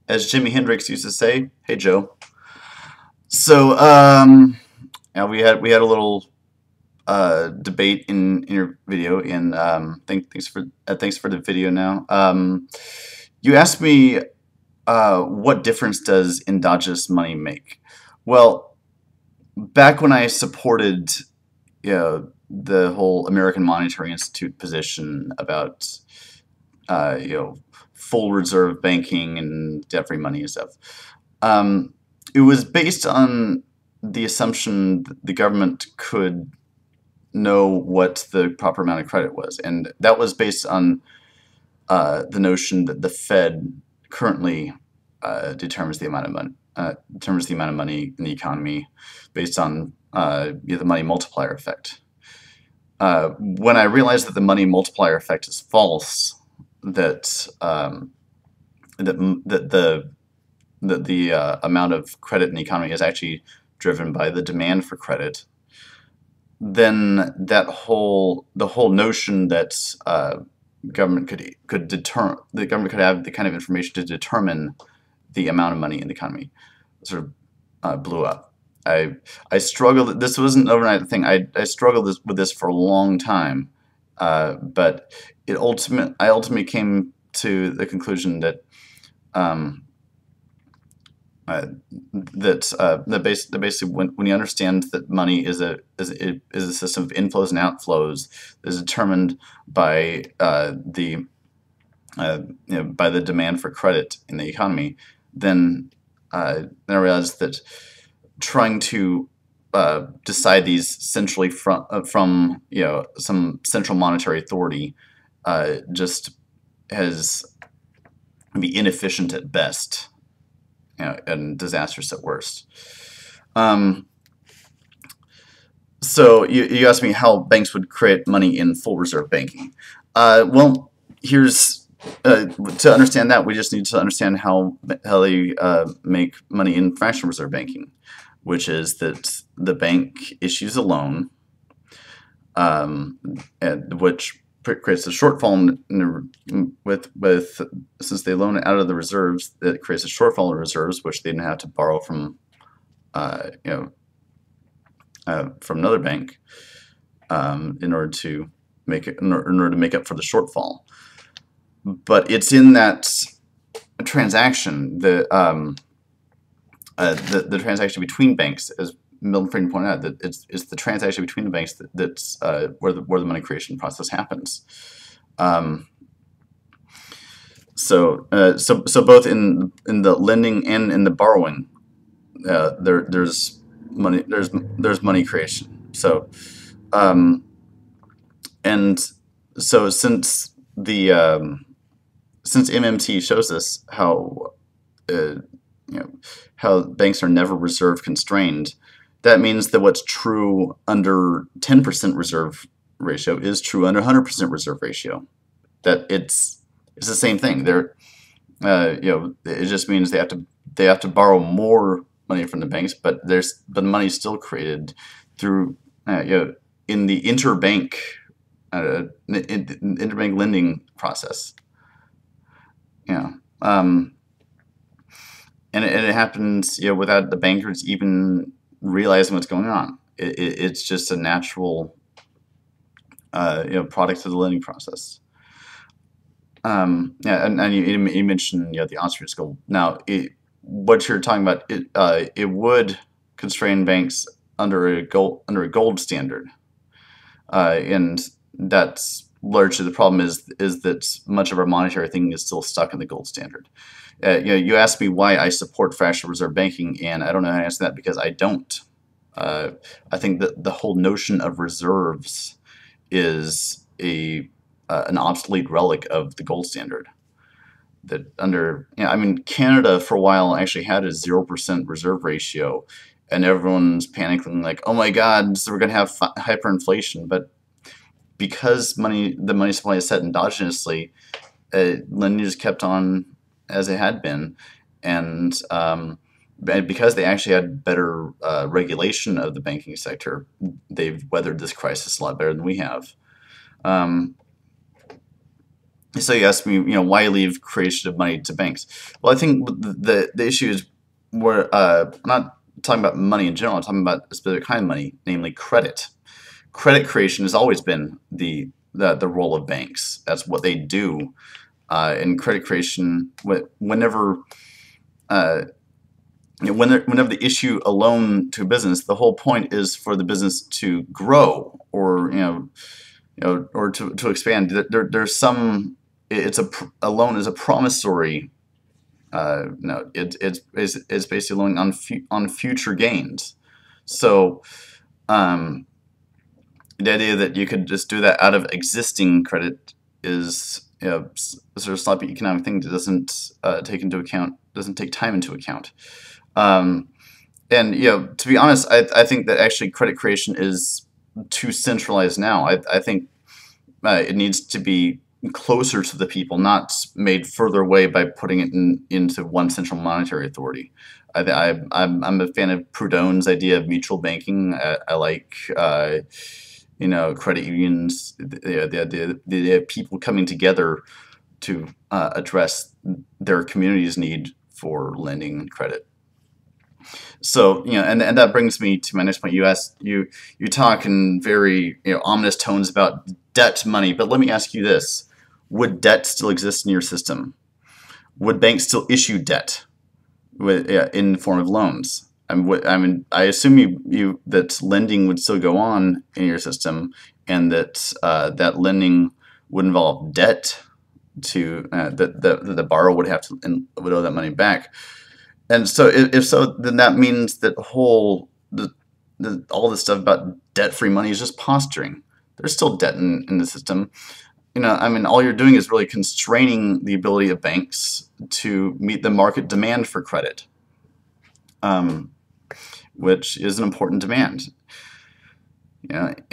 as Jimi Hendrix used to say, "Hey Joe." So, yeah, we had a little debate in your video, and thanks for the video. Now, you asked me what difference does endogenous money make? Well, back when I supported, the whole American Monetary Institute position about uh, you know full reserve banking and debt-free money and stuff. Um, it was based on the assumption that the government could know what the proper amount of credit was, and that was based on the notion that the Fed currently determines the amount of money in the economy based on the money multiplier effect. When I realized that the money multiplier effect is false, that the amount of credit in the economy is actually driven by the demand for credit, then the whole notion that the government could have the kind of information to determine the amount of money in the economy sort of blew up. I struggled. This wasn't an overnight thing. I struggled with this for a long time, but I ultimately came to the conclusion that um, that basically when you understand that money is a system of inflows and outflows that is determined by by the demand for credit in the economy, then I realized that trying to decide these centrally from some central monetary authority just has be inefficient at best, and disastrous at worst. Um, so you asked me how banks would create money in full reserve banking. Well, here's to understand that we just need to understand how they make money in fractional reserve banking, which is that the bank issues a loan, which creates a shortfall with since they loan it out of the reserves, it creates a shortfall in reserves, which they then have to borrow from uh, you know from another bank in order to in order to make up for the shortfall. But it's in that transaction, the transaction between banks, as Milton Friedman pointed out, that it's the transaction between the banks that's where the money creation process happens. Um, so both in the lending and in the borrowing, there's money creation. So and so since MMT shows us uh, how banks are never reserve constrained, that means that what's true under 10% reserve ratio is true under 100% reserve ratio. That it's the same thing. It just means they have to borrow more money from the banks, but the money's still created through in the interbank lending process. Yeah. And it happens, without the bankers even realizing what's going on. It's just a natural, product of the lending process. Yeah, and you mentioned, the Austrian goal. Now, what you're talking about, it would constrain banks under a gold standard, and that's largely the problem is that much of our monetary thinking is still stuck in the gold standard. You asked me why I support fractional reserve banking, and I don't know how to answer that because I don't. I think that the whole notion of reserves is an obsolete relic of the gold standard. That I mean, Canada for a while actually had a 0% reserve ratio, and everyone's panicking like, oh my God, so we're going to have hyperinflation. But because the money supply is set endogenously, lending just kept on as it had been, and because they actually had better regulation of the banking sector, they've weathered this crisis a lot better than we have. Um, So you asked me, why leave creation of money to banks? Well, I think the issue is I'm not talking about money in general. I'm talking about a specific kind of money, namely credit. Credit creation has always been the role of banks. That's what they do. In credit creation, whenever whenever they issue a loan to a business, the whole point is for the business to grow, or or to expand. There's some. A loan is a promissory. No, it's basically a loan on future gains. So the idea that you could just do that out of existing credit is sort of sloppy economic thing that doesn't take time into account. And to be honest, I think that actually credit creation is too centralized now. I think it needs to be closer to the people, not made further away by putting it into one central monetary authority. I'm a fan of Proudhon's idea of mutual banking. I like credit unions, the idea of people coming together to address their community's need for lending and credit. So, and that brings me to my next point. You talk in very ominous tones about debt money, but let me ask you this: would debt still exist in your system? Would banks still issue debt in the form of loans? I assume that lending would still go on in your system, and that that lending would involve debt to that the borrower would have to would owe that money back. And so, if so, then that means that all this stuff about debt-free money is just posturing. There's still debt in the system. All you're doing is really constraining the ability of banks to meet the market demand for credit, which is an important demand. Look,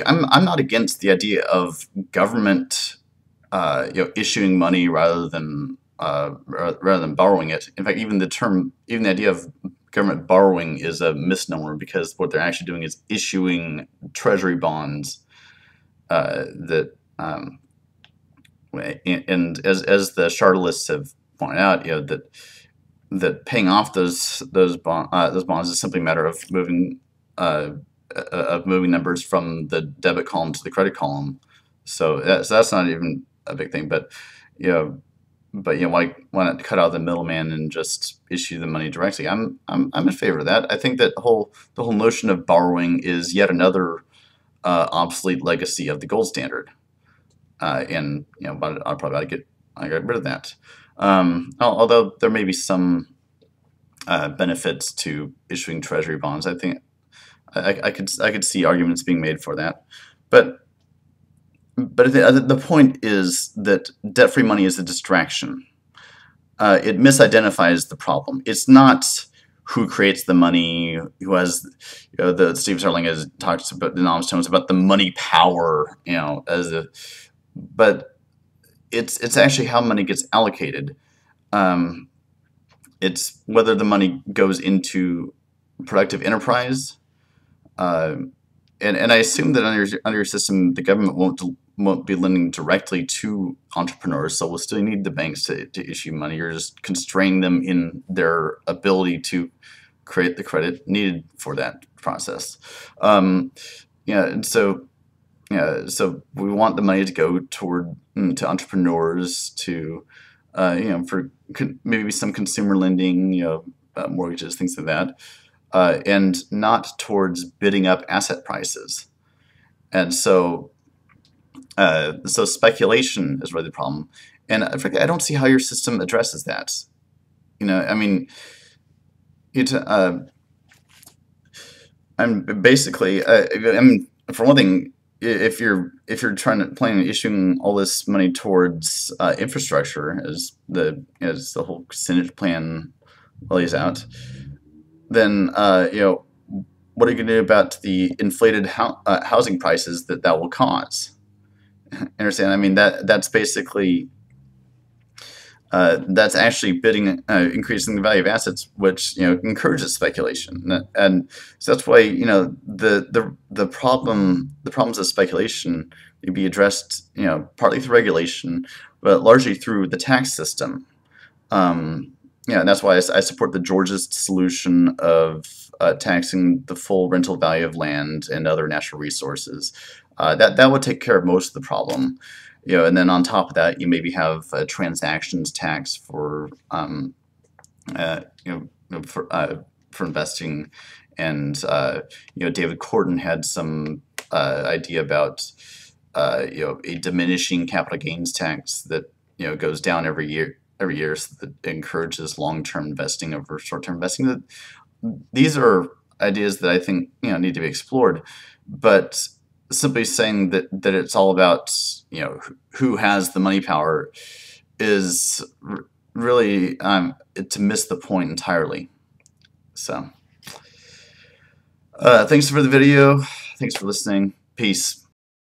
I'm not against the idea of government issuing money rather than borrowing it. In fact, even the idea of government borrowing is a misnomer, because what they're actually doing is issuing treasury bonds and as the Chartists have pointed out, that paying off those bonds is simply a matter of moving numbers from the debit column to the credit column. So that's not even a big thing, but why not cut out the middleman and just issue the money directly? I'm in favor of that. I think that the whole notion of borrowing is yet another obsolete legacy of the gold standard, but I'll probably get rid of that. Although there may be some benefits to issuing treasury bonds, I think I could see arguments being made for that, but the point is that debt-free money is a distraction. It misidentifies the problem. It's not who creates the money, who has, the Steve Sterling has talked about in ominous tones about the money power, but it's actually how money gets allocated. It's whether the money goes into productive enterprise, and I assume that under your system, the government won't be lending directly to entrepreneurs, so we'll still need the banks to issue money. You're just constraining them in their ability to create the credit needed for that process. And so we want the money to go to entrepreneurs, to for maybe some consumer lending, mortgages, things like that, and not towards bidding up asset prices. And so speculation is really the problem, and frankly, I don't see how your system addresses that. I'm basically, for one thing, if you're planning on issuing all this money towards infrastructure, as the whole Senate plan lays out, then what are you going to do about the inflated housing prices that will cause? Understand? That's basically that's actually increasing the value of assets, which encourages speculation. And so that's why the problems of speculation need to be addressed partly through regulation, but largely through the tax system. And that's why I support the Georgia's solution of taxing the full rental value of land and other natural resources. That would take care of most of the problem. And then on top of that, you maybe have a transactions tax for for investing, and David Corden had some idea about a diminishing capital gains tax that goes down every year, so that it encourages long-term investing over short-term investing. These are ideas that I think need to be explored, but simply saying that it's all about who has the money power is really to miss the point entirely. So thanks for the video. Thanks for listening. Peace.